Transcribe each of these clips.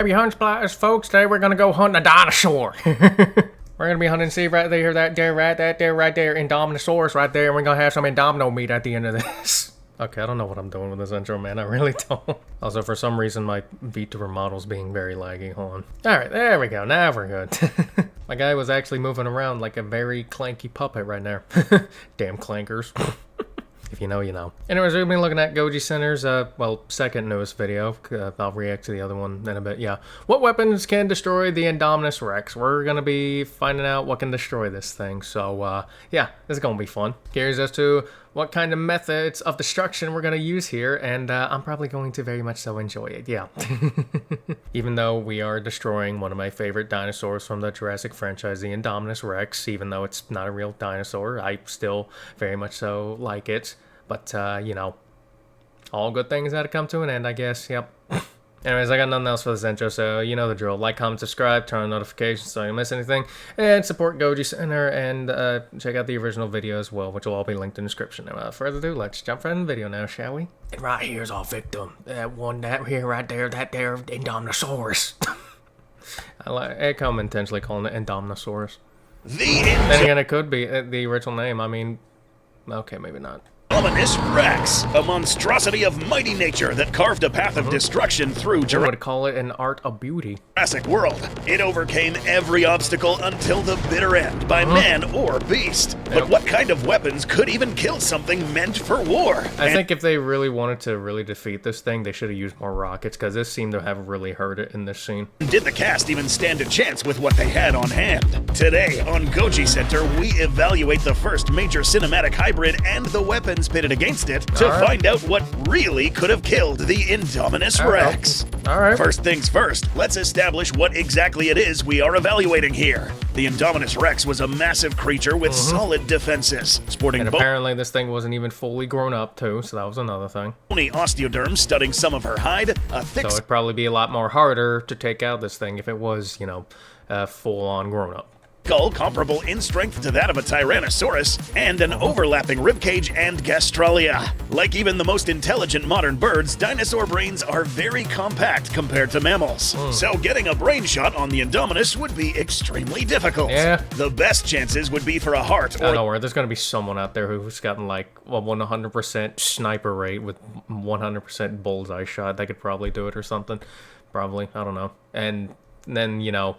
Happy hunt splatters, folks. Today we're gonna go hunt a dinosaur. We're gonna be hunting, see right there, right there, Indominus right there, and we're gonna have some Indomino meat at the end of this. Okay, I don't know what I'm doing with this intro, man. I really don't. Also, for some reason, my VTuber model's being very laggy. Hold on. Alright, there we go. Now we're good. My guy was actually moving around like a very clanky puppet right there. Damn clankers. If you know, you know. Anyways, we've been looking at Goji Center's, well, second newest video. I'll react to the other one in a bit, yeah. What weapons can destroy the indominusrex? We're gonna be finding out what can destroy this thing. So, yeah, this is gonna be fun. Curious as to what kind of methods of destruction we're gonna use here, and I'm probably going to very much so enjoy it, yeah. Even though we are destroying one of my favorite dinosaurs from the Jurassic franchise, the indominusrex, even though it's not a real dinosaur, I still very much so like it. But, you know, all good things had to come to an end, I guess, yep. Anyways, I got nothing else for this intro, so you know the drill. Like, comment, subscribe, turn on notifications so you don't miss anything, and support Goji Center, and check out the original video as well, which will all be linked in the description. And without further ado, let's jump right in the video now, shall we? And right here's our victim. That one, that here, right there, that there, Indominosaurus. I come intentionally calling it Indominosaurus. Then again, it could be the original name. I mean, okay, maybe not. Indominusrex, a monstrosity of mighty nature that carved a path of destruction through I would call it an art of beauty. Jurassic World. It overcame every obstacle until the bitter end by man or beast. But what kind of weapons could even kill something meant for war? I think if they really wanted to really defeat this thing, they should have used more rockets, because this seemed to have really hurt it in this scene. Did the cast even stand a chance with what they had on hand? Today on Goji Center, we evaluate the first major cinematic hybrid and the weapons pitted against it to find out what really could have killed the Indominusrex. Alright. First things first, let's establish what exactly it is we are evaluating here. The Indominusrex was a massive creature with solid defenses, sporting apparently this thing wasn't even fully grown up too, so that was another thing. bony osteoderm studding some of her hide, a thick So it'd probably be a lot more harder to take out this thing if it was, you know, full-on grown up. skull comparable in strength to that of a Tyrannosaurus, and an overlapping ribcage and gastralia. Like even the most intelligent modern birds, dinosaur brains are very compact compared to mammals. So getting a brain shot on the Indominus would be extremely difficult. Yeah. The best chances would be for a heart I don't worry, there's gonna be someone out there who's gotten like a 100% sniper rate with 100% bullseye shot. They could probably do it or something. Probably, I don't know. And then, you know,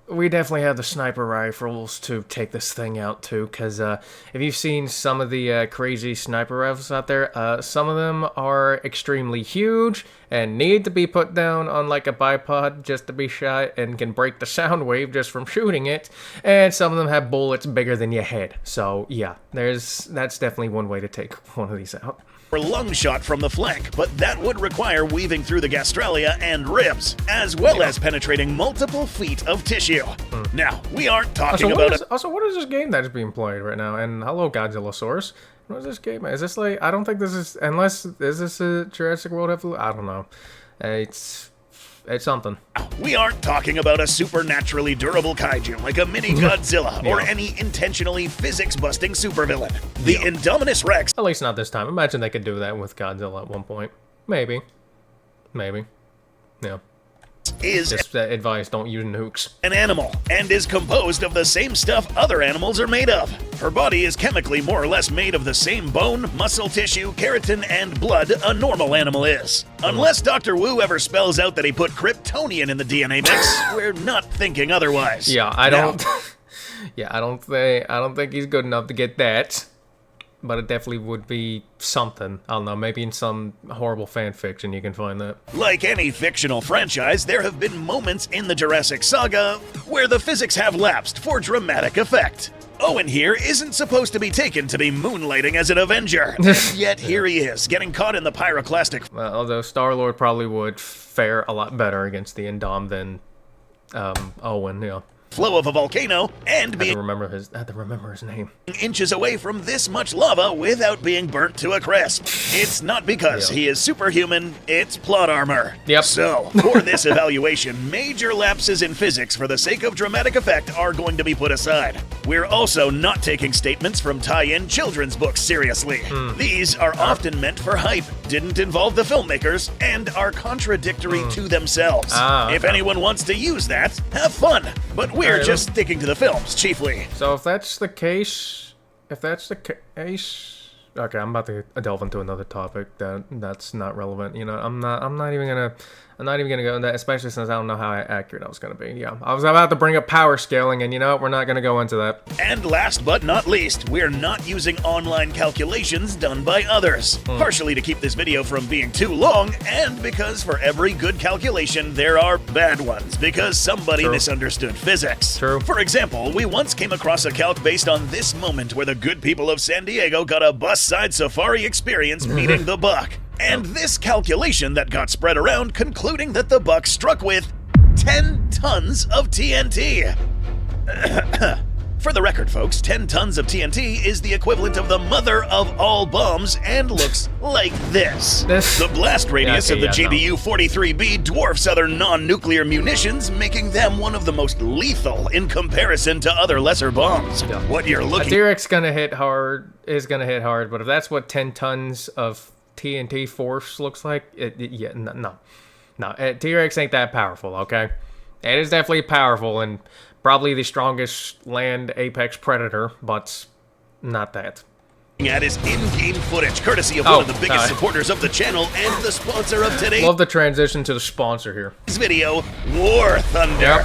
we definitely have the sniper rifles to take this thing out too, because if you've seen some of the crazy sniper rifles out there, some of them are extremely huge and need to be put down on like a bipod just to be shot and can break the sound wave just from shooting it, and some of them have bullets bigger than your head. So yeah, that's definitely one way to take one of these out. or lung shot from the flank, but that would require weaving through the gastralia and ribs, as well as penetrating multiple feet of tissue. Now, we aren't talking about Also, what is this game that is being played right now? And hello, Godzillasaurus. What is this game? Is this like, I don't think this is, is this a Jurassic World evolution? I don't know. It's something. We aren't talking about a supernaturally durable kaiju like a mini Godzilla or any intentionally physics-busting supervillain. The Indominusrex, At least not this time. Imagine they could do that with Godzilla at one point. Maybe. Yeah. is Just advice, don't use nukes. an animal and is composed of the same stuff other animals are made of. Her body is chemically more or less made of the same bone, muscle tissue, keratin, and blood a normal animal is. Unless Dr. Wu ever spells out that he put Kryptonian in the DNA mix, we're not thinking otherwise. Yeah, I don't think he's good enough to get that. But it definitely would be something. I don't know, maybe in some horrible fan fiction you can find that. Like any fictional franchise, there have been moments in the Jurassic saga where the physics have lapsed for dramatic effect. Owen here isn't supposed to be taken to be moonlighting as an Avenger, and yet here he is, getting caught in the pyroclastic. Although Star-Lord probably would fare a lot better against the Indom than Owen, yeah. flow of a volcano and I being had to remember his name. inches away from this much lava without being burnt to a crisp. It's not because he is superhuman, it's plot armor. Yep. So, for this evaluation, major lapses in physics for the sake of dramatic effect are going to be put aside. We're also not taking statements from tie-in children's books seriously. These are often meant for hype, didn't involve the filmmakers, and are contradictory to themselves. If anyone wants to use that, have fun. But we're just sticking to the films, chiefly. So if that's the case, okay, I'm about to delve into another topic that's not relevant. You know, I'm not even gonna go into that, especially since I don't know how accurate I was gonna be. Yeah, I was about to bring up power scaling, and you know what? We're not gonna go into that. And last but not least, we're not using online calculations done by others. Partially to keep this video from being too long, and because for every good calculation, there are bad ones, because somebody misunderstood physics. True. For example, we once came across a calc based on this moment where the good people of San Diego got a bus-side safari experience meeting the buck. And this calculation that got spread around concluding that the buck struck with 10 tons of TNT. For the record, folks, 10 tons of TNT is the equivalent of the mother of all bombs and looks like this. The blast radius of the GBU-43B dwarfs other non-nuclear munitions, making them one of the most lethal in comparison to other lesser bombs. What you're looking... A T-Rex is gonna hit hard, but if that's what 10 tons of TNT force looks like, no, T-Rex ain't that powerful, okay? It is definitely powerful and probably the strongest land apex predator, but not that. At his in-game footage, courtesy of one of the biggest supporters of the channel and the sponsor of today's love the transition to the sponsor here. Video, War Thunder.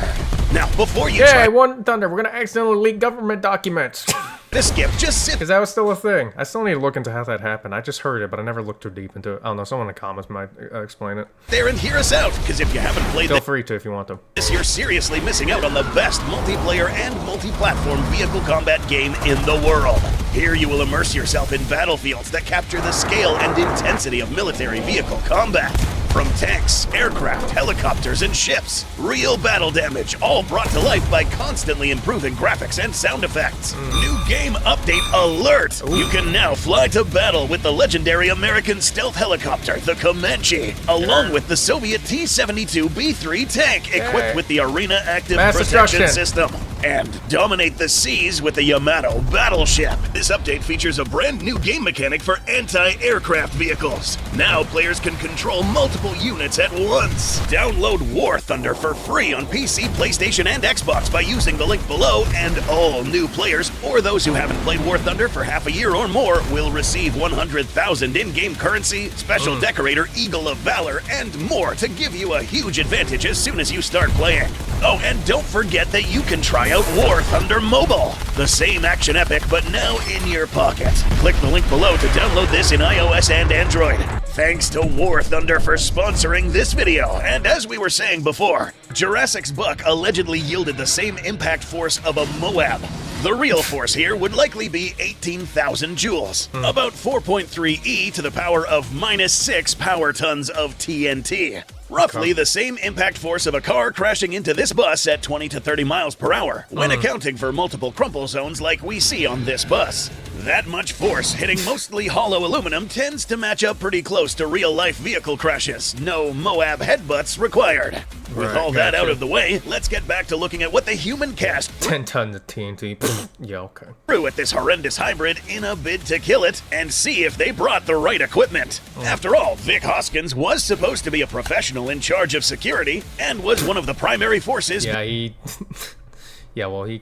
Now, before you War Thunder, we're gonna accidentally leak government documents. to skip, just sit because that was still a thing. I still need to look into how that happened. I just heard it, but I never looked too deep into it. I don't know, someone in the comments might explain it. there and hear us out, because if you haven't played Feel free to if you want to. this, you're seriously missing out on the best multiplayer and multi-platform vehicle combat game in the world. Here you will immerse yourself in battlefields that capture the scale and intensity of military vehicle combat. From tanks, aircraft, helicopters, and ships. Real battle damage, all brought to life by constantly improving graphics and sound effects. New game update alert! You can now fly to battle with the legendary American stealth helicopter, the Comanche, along with the Soviet T-72B3 tank, equipped with the Arena Active Protection System. And dominate the seas with the Yamato battleship. This update features a brand new game mechanic for anti-aircraft vehicles. Now players can control multiple units at once. Download War Thunder for free on PC, PlayStation, and Xbox by using the link below, and all new players or those who haven't played War Thunder for half a year or more will receive 100,000 in-game currency, special decorator Eagle of Valor, and more to give you a huge advantage as soon as you start playing. Oh, and don't forget that you can try out War Thunder Mobile, the same action epic but now in your pocket. Click the link below to download this in iOS and Android. Thanks to War Thunder for sponsoring this video. And as we were saying before, Jurassic's buck allegedly yielded the same impact force of a Moab. The real force here would likely be 18,000 joules, about 4.3 e to the power of -6 power tons of TNT. Roughly the same impact force of a car crashing into this bus at 20 to 30 miles per hour, when accounting for multiple crumple zones like we see on this bus. That much force hitting mostly hollow aluminum tends to match up pretty close to real-life vehicle crashes. No Moab headbutts required. With all that out of the way, let's get back to looking at what the human cast 10 tons of TNT. Yeah, okay. Through at this horrendous hybrid in a bid to kill it and see if they brought the right equipment. After all, Vic Hoskins was supposed to be a professional in charge of security and was one of the primary forces. Yeah, he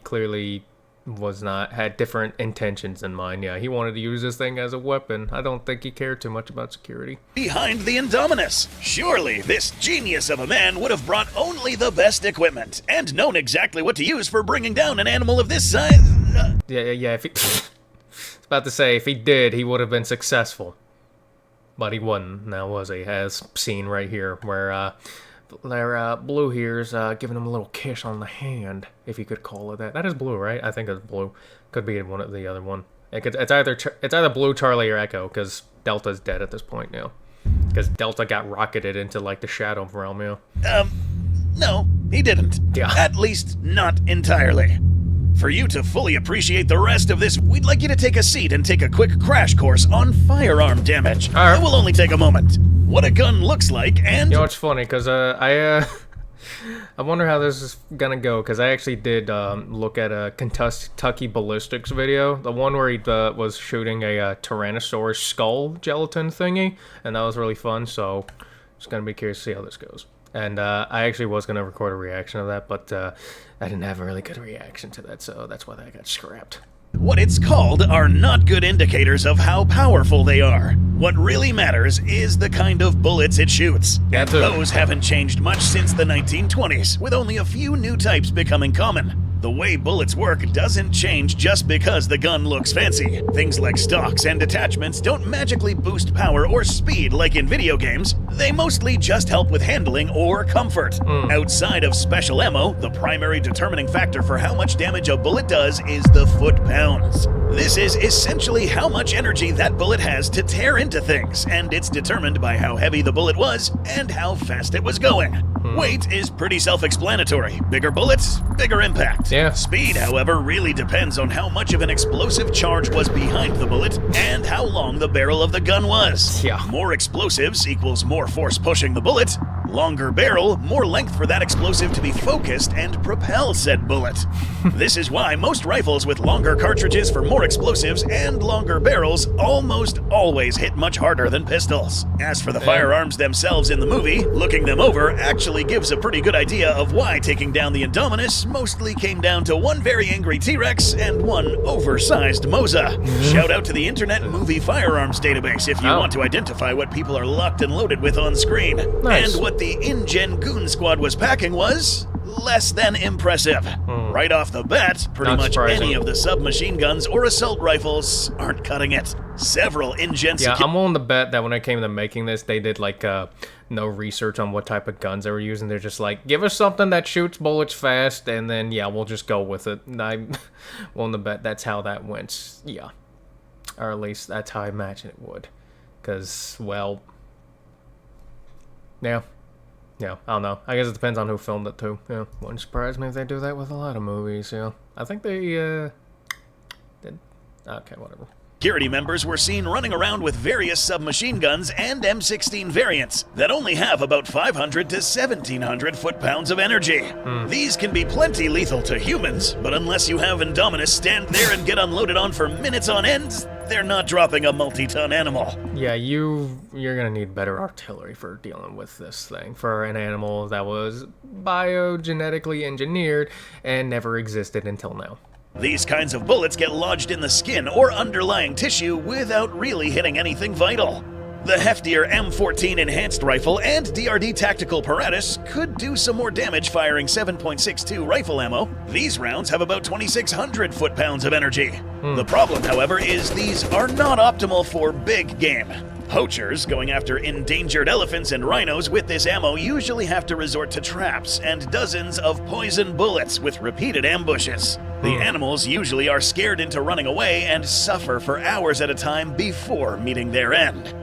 clearly had different intentions in mind. Yeah, he wanted to use this thing as a weapon. I don't think he cared too much about security. Behind the Indominus. Surely this genius of a man would have brought only the best equipment and known exactly what to use for bringing down an animal of this size. Yeah, if he... I was about to say, if he did, he would have been successful. But he wasn't, now was he? As seen right here, where Blue here's giving him a little kiss on the hand, if you could call it that. That is Blue, right? I think it's Blue. Could be one of the other one. It's either Blue, Charlie, or Echo, because Delta's dead at this point now. Because Delta got rocketed into like the Shadow realm, No. he didn't. Yeah. At least, not entirely. For you to fully appreciate the rest of this, we'd like you to take a seat and take a quick crash course on firearm damage. All right. It will only take a moment. What a gun looks like, and... You know, it's funny, because I wonder how this is gonna go, because I actually did look at a Kentucky ballistics video, the one where he was shooting a Tyrannosaurus skull gelatin thingy, and that was really fun, so just gonna be curious to see how this goes. And I actually was gonna record a reaction to that, but I didn't have a really good reaction to that, so that's why that got scrapped. What it's called are not good indicators of how powerful they are. What really matters is the kind of bullets it shoots. And those haven't changed much since the 1920s, with only a few new types becoming common. The way bullets work doesn't change just because the gun looks fancy. Things like stocks and detachments don't magically boost power or speed like in video games. They mostly just help with handling or comfort. Outside of special ammo, the primary determining factor for how much damage a bullet does is the foot-pounds. This is essentially how much energy that bullet has to tear into things, and it's determined by how heavy the bullet was and how fast it was going. Weight is pretty self-explanatory. Bigger bullets, bigger impact. Yeah. Speed, however, really depends on how much of an explosive charge was behind the bullet and how long the barrel of the gun was. Yeah. More explosives equals more force pushing the bullet. Longer barrel, more length for that explosive to be focused and propel said bullet. This is why most rifles with longer cartridges for more explosives and longer barrels almost always hit much harder than pistols. As for the firearms themselves in the movie, looking them over actually gives a pretty good idea of why taking down the Indominus mostly came down to one very angry T-Rex and one oversized Mosa. Shout out to the Internet Movie Firearms Database if you want to identify what people are locked and loaded with on screen. Nice. And what the InGen Goon Squad was packing was less than impressive. Right off the bat, pretty much any of the submachine guns or assault rifles aren't cutting it. Several InGen... Yeah, I'm willing to bet that when it came to making this, they did like no research on what type of guns they were using. They're just like, give us something that shoots bullets fast, and then yeah, we'll just go with it. And I'm willing to bet that's how that went. Yeah, or at least that's how I imagine it would. Cause well, yeah. Yeah, I don't know. I guess it depends on who filmed it, too. Yeah, wouldn't surprise me if they do that with a lot of movies, yeah. I think they, did. Okay, whatever. Security members were seen running around with various submachine guns and M16 variants that only have about 500 to 1,700 foot-pounds of energy. These can be plenty lethal to humans, but unless you have Indominus stand there and get unloaded on for minutes on end, they're not dropping a multi-ton animal. Yeah, you're gonna need better artillery for dealing with this thing. For an animal that was biogenetically engineered and never existed until now. These kinds of bullets get lodged in the skin or underlying tissue without really hitting anything vital. The heftier M14 enhanced rifle and DRD tactical apparatus could do some more damage firing 7.62 rifle ammo. These rounds have about 2,600 foot-pounds of energy. The problem, however, is these are not optimal for big game. Poachers going after endangered elephants and rhinos with this ammo usually have to resort to traps and dozens of poison bullets with repeated ambushes. The animals usually are scared into running away and suffer for hours at a time before meeting their end.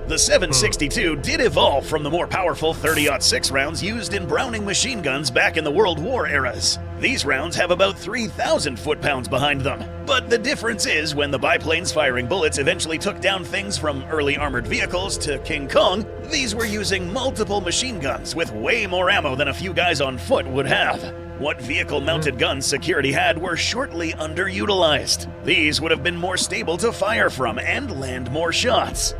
The 7.62 did evolve from the more powerful 30-06 rounds used in Browning machine guns back in the World War eras. These rounds have about 3,000 foot-pounds behind them. But the difference is when the biplanes firing bullets eventually took down things from early armored vehicles to King Kong, these were using multiple machine guns with way more ammo than a few guys on foot would have. What vehicle-mounted guns security had were shortly underutilized. These would have been more stable to fire from and land more shots.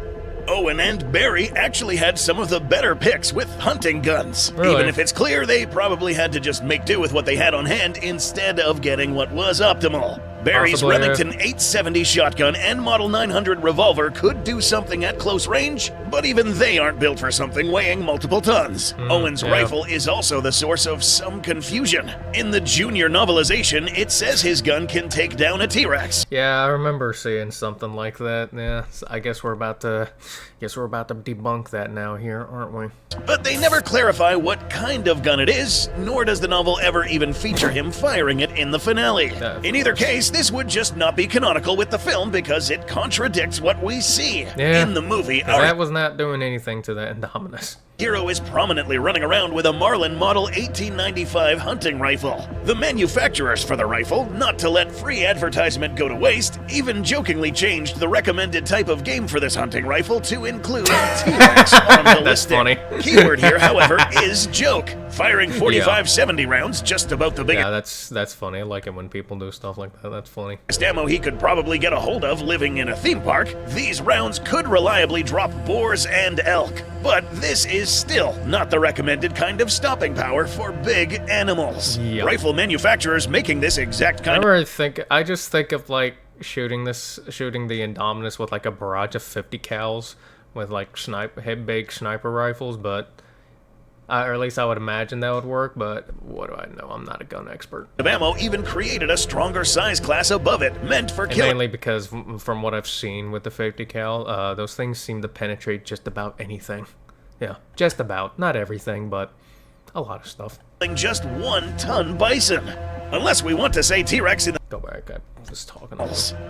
Owen and Barry actually had some of the better picks with hunting guns. Really? Even if it's clear they probably had to just make do with what they had on hand instead of getting what was optimal. Barry's Remington 870 shotgun and Model 900 revolver could do something at close range, but even they aren't built for something weighing multiple tons. Owen's rifle is also the source of some confusion. In the Junior novelization, it says his gun can take down a T-Rex. Yeah, I remember seeing something like that. Yeah, so I guess we're about to debunk that now here, aren't we? But they never clarify what kind of gun it is, nor does the novel ever even feature him firing it in the finale. In either case, this would just not be canonical with the film because it contradicts what we see in the movie. That was not doing anything to the Indominus. Hero is prominently running around with a Marlin Model 1895 hunting rifle. The manufacturers for the rifle, not to let free advertisement go to waste, even jokingly changed the recommended type of game for this hunting rifle to include T-Rex on the listing. Funny. Keyword here, however, is joke. Firing 45-70 rounds, just about the biggest. Yeah, that's funny. I like it when people do stuff like that. That's funny. Ammo he could probably get a hold of living in a theme park. These rounds could reliably drop boars and elk. But this is still not the recommended kind of stopping power for big animals. Yep. Rifle manufacturers making this exact kind I just think of like shooting the Indominus with like a barrage of 50 cals with like big sniper rifles, but or at least I would imagine that would work, but what do I know? I'm not a gun expert. of ammo even created a stronger size class above it, meant for killing. Mainly because from what I've seen with the 50 cal, those things seem to penetrate just about anything. Yeah, just about. Not everything, but a lot of stuff. Just 1 ton bison. Unless we want to say T-Rex in the... Go back, I was talking.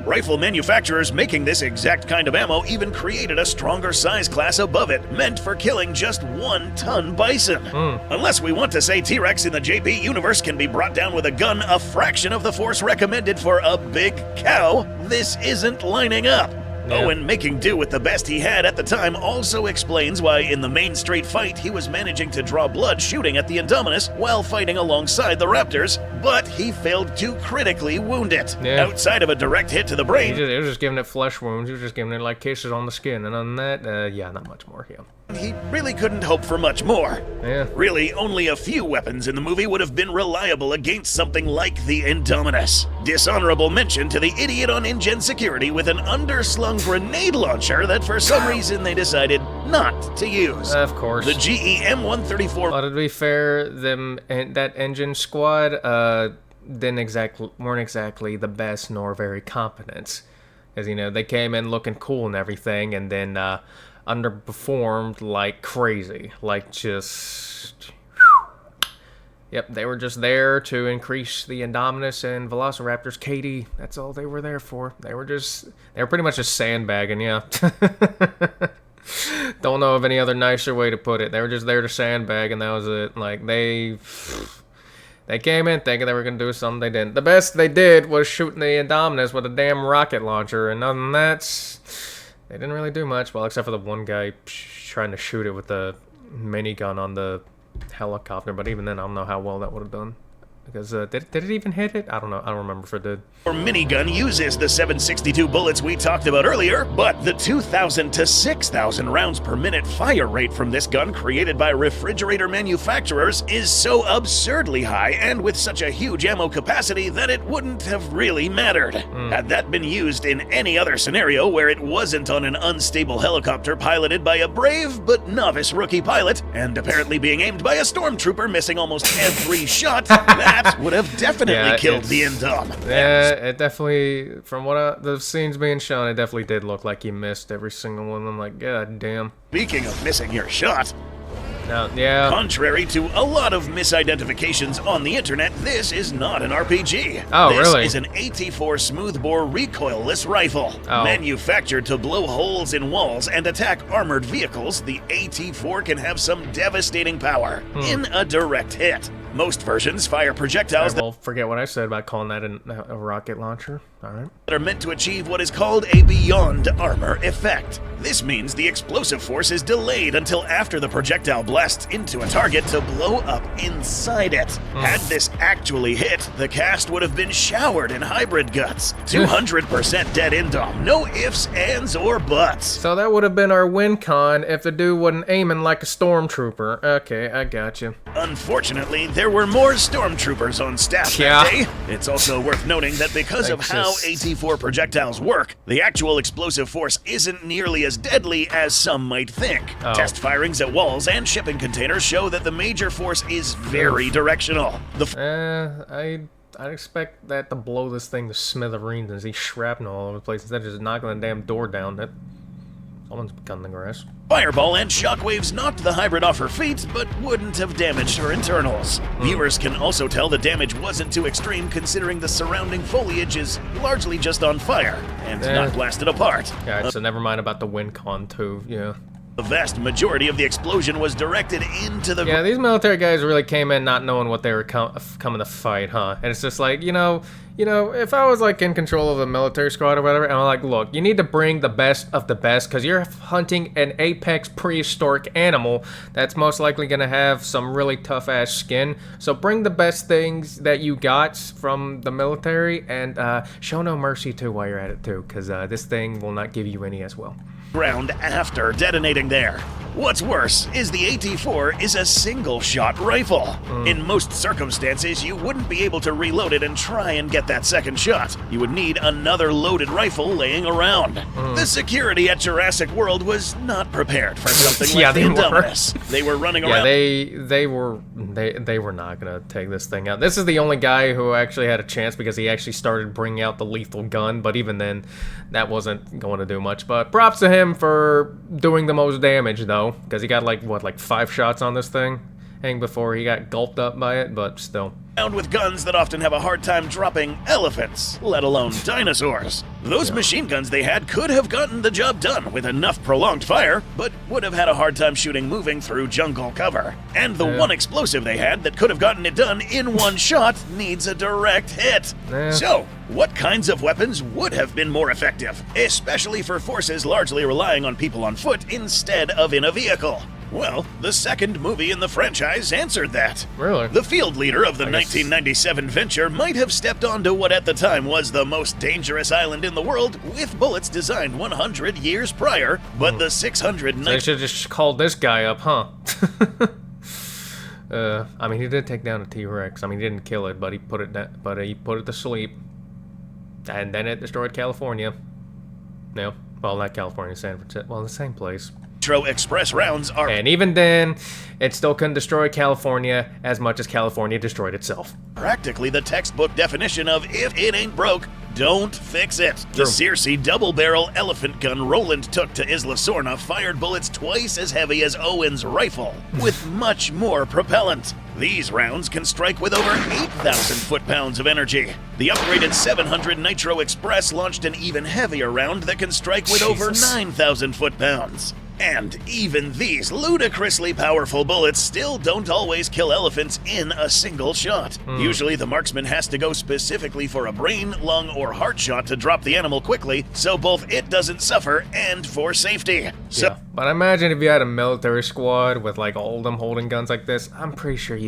Rifle manufacturers making this exact kind of ammo even created a stronger size class above it, meant for killing just 1 ton bison. Unless we want to say T-Rex in the JP universe can be brought down with a gun a fraction of the force recommended for a big cow, this isn't lining up. Yeah. Owen, making do with the best he had at the time, also explains why in the main straight fight he was managing to draw blood shooting at the Indominus while fighting alongside the Raptors, but he failed to critically wound it. Yeah. Outside of a direct hit to the brain, He was just giving it flesh wounds. He was just giving it like kisses on the skin, and on that, yeah, not much more. Yeah. he really couldn't hope for much more. Yeah. Really, only a few weapons in the movie would have been reliable against something like the Indominus. Dishonorable mention to the idiot on InGen Security with an underslung grenade launcher that for some reason they decided not to use. Of course. The GE M134. But to be fair, that engine squad weren't exactly the best nor very competent, because they came in looking cool and everything, and then underperformed like crazy, like just. Yep, they were just there to increase the Indominus and Velociraptor's KD. That's all they were there for. They were pretty much just sandbagging, yeah. Don't know of any other nicer way to put it. They were just there to sandbag, and that was it. Like, they came in thinking they were going to do something. They didn't. The best they did was shooting the Indominus with a damn rocket launcher, and other than that, they didn't really do much. Well, except for the one guy trying to shoot it with the minigun on the helicopter, but even then, I don't know how well that would have done. Because, did it even hit it? I don't know. I don't remember if it did. Or minigun uses the 762 bullets we talked about earlier, but the 2,000 to 6,000 rounds per minute fire rate from this gun created by refrigerator manufacturers is so absurdly high and with such a huge ammo capacity that it wouldn't have really mattered. Had that been used in any other scenario where it wasn't on an unstable helicopter piloted by a brave but novice rookie pilot, and apparently being aimed by a stormtrooper missing almost every shot, that would have definitely killed the Indom. Yeah, it definitely, from the scenes being shown, it definitely did look like he missed every single one. I'm like, god damn. Speaking of missing your shot, yeah. Contrary to a lot of misidentifications on the internet, this is not an RPG. Oh, really? This is an AT-4 smoothbore recoilless rifle. Oh. Manufactured to blow holes in walls and attack armored vehicles, the AT-4 can have some devastating power in a direct hit. Most versions fire projectiles Well, forget what I said about calling that a rocket launcher. Alright. that are meant to achieve what is called a beyond armor effect. This means the explosive force is delayed until after the projectile blasts into a target to blow up inside it. Had this actually hit, the cast would have been showered in hybrid guts. 200% dead Indom, no ifs, ands, or buts. So that would have been our win con if the dude wasn't aiming like a stormtrooper. Okay, I got you. Unfortunately, there were more stormtroopers on staff that day. It's also worth noting that because of how AT-4 projectiles work, the actual explosive force isn't nearly as deadly as some might think. Test firings at walls and shipping containers show that the major force is very directional. I'd expect that to blow this thing to smithereens and see shrapnel all over the place instead of just knocking the damn door down. Someone's cutting the grass. Fireball and shockwaves knocked the hybrid off her feet, but wouldn't have damaged her internals. Viewers can also tell the damage wasn't too extreme considering the surrounding foliage is largely just on fire and not blasted apart. Yeah, so never mind about the win con too, yeah. The vast majority of the explosion was directed into the... Yeah, these military guys really came in not knowing what they were coming to fight, huh? And it's just like, you know, if I was like in control of a military squad or whatever, and I'm like, look, you need to bring the best of the best because you're hunting an apex prehistoric animal that's most likely going to have some really tough ass skin. So bring the best things that you got from the military and show no mercy too while you're at it too, because this thing will not give you any as well. Ground after detonating there. What's worse is the AT-4 is a single-shot rifle. In most circumstances, you wouldn't be able to reload it and try and get that second shot. You would need another loaded rifle laying around. The security at Jurassic World was not prepared for something like the Indominus. They were running around. Yeah, they were not gonna take this thing out. This is the only guy who actually had a chance because he actually started bringing out the lethal gun, but even then, that wasn't going to do much. But props to him for doing the most damage, though, because he got like 5 shots on this thing before he got gulped up by it, but still. With guns that often have a hard time dropping elephants, let alone dinosaurs. Those machine guns they had could have gotten the job done with enough prolonged fire, but would have had a hard time shooting moving through jungle cover. And the one explosive they had that could have gotten it done in one shot needs a direct hit. So, what kinds of weapons would have been more effective, especially for forces largely relying on people on foot instead of in a vehicle? Well, the second movie in the franchise answered that. Really? The field leader of the 1997 venture might have stepped onto what at the time was the most dangerous island in the world with bullets designed 100 years prior, but the 690... So they should have just called this guy up, huh? I mean, he did take down a T-Rex. I mean, he didn't kill it, but he put it to sleep. And then it destroyed California. No, well, not California, San Francisco. Well, the same place. Nitro Express rounds are... And even then, it still couldn't destroy California as much as California destroyed itself. Practically the textbook definition of if it ain't broke, don't fix it. The Circe double-barrel elephant gun Roland took to Isla Sorna fired bullets twice as heavy as Owen's rifle, with much more propellant. These rounds can strike with over 8,000 foot-pounds of energy. The upgraded 700 Nitro Express launched an even heavier round that can strike with over 9,000 foot-pounds. And even these ludicrously powerful bullets still don't always kill elephants in a single shot. Usually the marksman has to go specifically for a brain, lung, or heart shot to drop the animal quickly, so both it doesn't suffer and for safety. Yeah, but I imagine if you had a military squad with like all of them holding guns like this, I'm pretty sure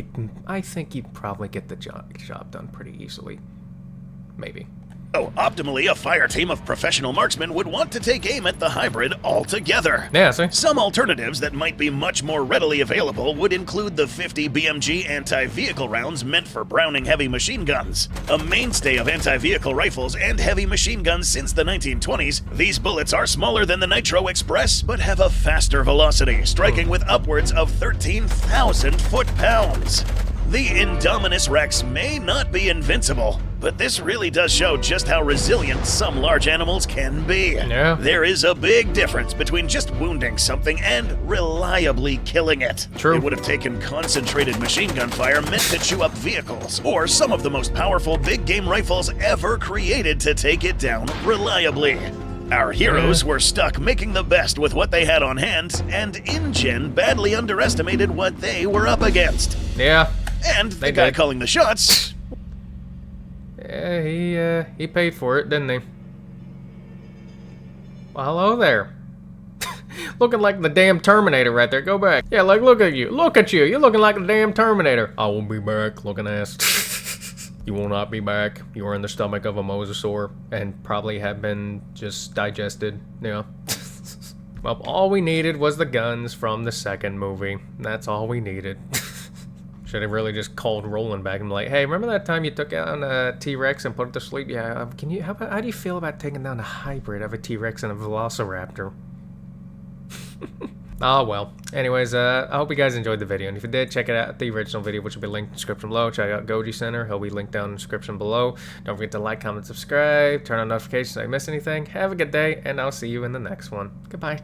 I think you'd probably get the job done pretty easily. Maybe. Optimally, a fire team of professional marksmen would want to take aim at the hybrid altogether. Yeah, see? Some alternatives that might be much more readily available would include the 50 BMG anti-vehicle rounds meant for Browning heavy machine guns. A mainstay of anti-vehicle rifles and heavy machine guns since the 1920s, these bullets are smaller than the Nitro Express, but have a faster velocity, striking with upwards of 13,000 foot-pounds. The indominusrex may not be invincible, but this really does show just how resilient some large animals can be. Yeah. There is a big difference between just wounding something and reliably killing it. True. It would have taken concentrated machine gun fire meant to chew up vehicles, or some of the most powerful big game rifles ever created to take it down reliably. Our heroes were stuck making the best with what they had on hand, and InGen badly underestimated what they were up against. Yeah. And the guy calling the shots... Yeah, he paid for it, didn't he? Well, hello there. Looking like the damn Terminator right there. Go back. Yeah, like, look at you. Look at you. You're looking like the damn Terminator. I won't be back, looking ass. You will not be back. You are in the stomach of a mosasaur and probably have been just digested. Yeah. Well, all we needed was the guns from the second movie. That's all we needed. Should have really just called Roland back and be like, hey, remember that time you took down a T-Rex and put it to sleep? Yeah, how do you feel about taking down a hybrid of a T-Rex and a Velociraptor? Oh, well. Anyways, I hope you guys enjoyed the video. And if you did, check it out, the original video, which will be linked in the description below. Check out Gojicenter. He'll be linked down in the description below. Don't forget to like, comment, subscribe, turn on notifications so I miss anything. Have a good day, and I'll see you in the next one. Goodbye.